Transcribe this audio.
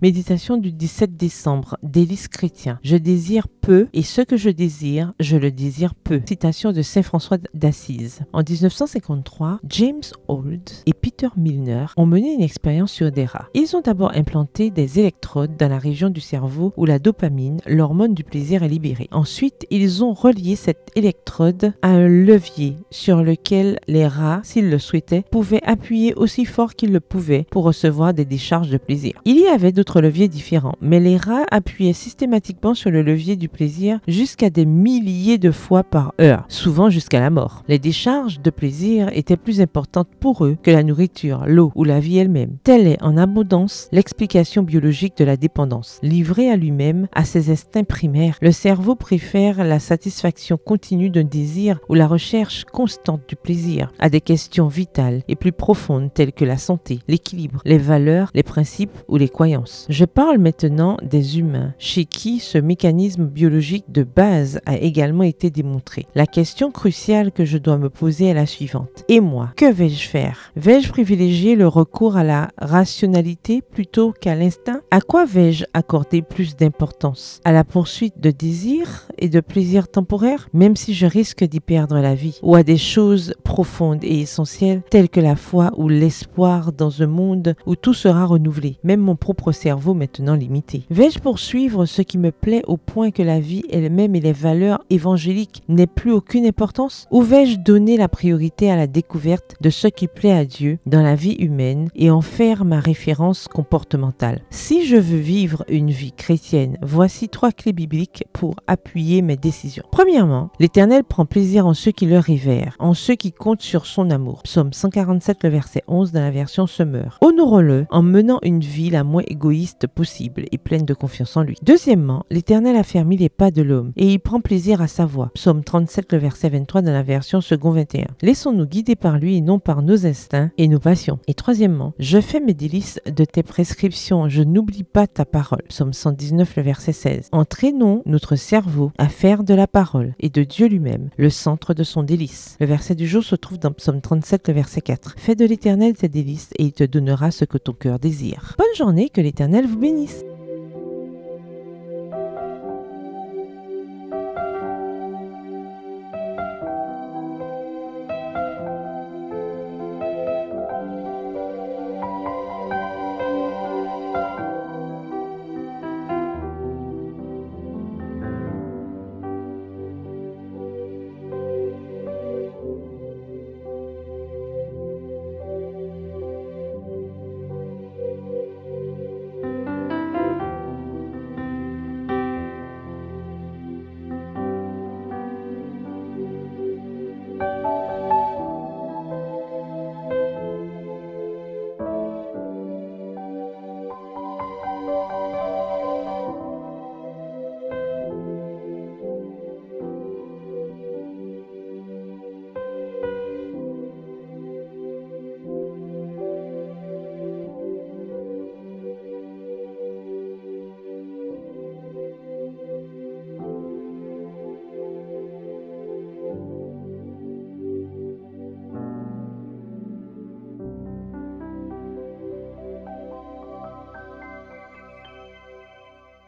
Méditation du 17 décembre, délices chrétiens. Je désire peu et ce que je désire, je le désire peu. Citation de Saint François d'Assise. En 1953, James Holt et Peter Milner ont mené une expérience sur des rats. Ils ont d'abord implanté des électrodes dans la région du cerveau où la dopamine, l'hormone du plaisir, est libérée. Ensuite, ils ont relié cette électrode à un levier sur lequel les rats, s'ils le souhaitaient, pouvaient appuyer aussi fort qu'ils le pouvaient pour recevoir des décharges de plaisir. Il y avait d'autres leviers différents, mais les rats appuyaient systématiquement sur le levier du plaisir jusqu'à des milliers de fois par heure, souvent jusqu'à la mort. Les décharges de plaisir étaient plus importantes pour eux que la nourriture, l'eau ou la vie elle-même. Telle est en abondance l'explication biologique de la dépendance. Livré à lui-même, à ses instincts primaires, le cerveau préfère la satisfaction continue d'un désir ou la recherche constante du plaisir à des questions vitales et plus profondes telles que la santé, l'équilibre, les valeurs, les principes ou les croyances. Je parle maintenant des humains, chez qui ce mécanisme biologique de base a également été démontré. La question cruciale que je dois me poser est la suivante. Et moi, que vais-je faire? Vais-je privilégier le recours à la rationalité plutôt qu'à l'instinct? À quoi vais-je accorder plus d'importance? À la poursuite de désirs et de plaisirs temporaires, même si je risque d'y perdre la vie, ou à des choses profondes et essentielles telles que la foi ou l'espoir dans un monde où tout sera renouvelé, même mon propre cerveau maintenant limité? Vais-je poursuivre ce qui me plaît au point que la vie elle-même et les valeurs évangéliques n'aient plus aucune importance? Ou vais-je donner la priorité à la découverte de ce qui plaît à Dieu dans la vie humaine et en faire ma référence comportementale? Si je veux vivre une vie chrétienne, voici 3 clés bibliques pour appuyer mes décisions. Premièrement, l'Éternel prend plaisir en ceux qui le révèrent, en ceux qui comptent sur son amour. Psaume 147, le verset 11 dans la version Semeur. Honorons-le en menant une vie la moins égoïste possible et pleine de confiance en lui. Deuxièmement, l'Éternel affermit les pas de l'homme et il prend plaisir à sa voix. Psaume 37, le verset 23 dans la version Second 21. Laissons-nous guider par lui et non par nos instincts et nos passions. Et troisièmement, je fais mes délices de tes prescriptions, je n'oublie pas ta parole. Psaume 119, le verset 16. Entraînons notre cerveau à faire de la parole et de Dieu lui-même le centre de son délice. Le verset du jour se trouve dans Psaume 37, le verset 4. Fais de l'Éternel tes délices et il te donnera ce que ton cœur désire. Bonne journée, que l'Éternel vous bénisse.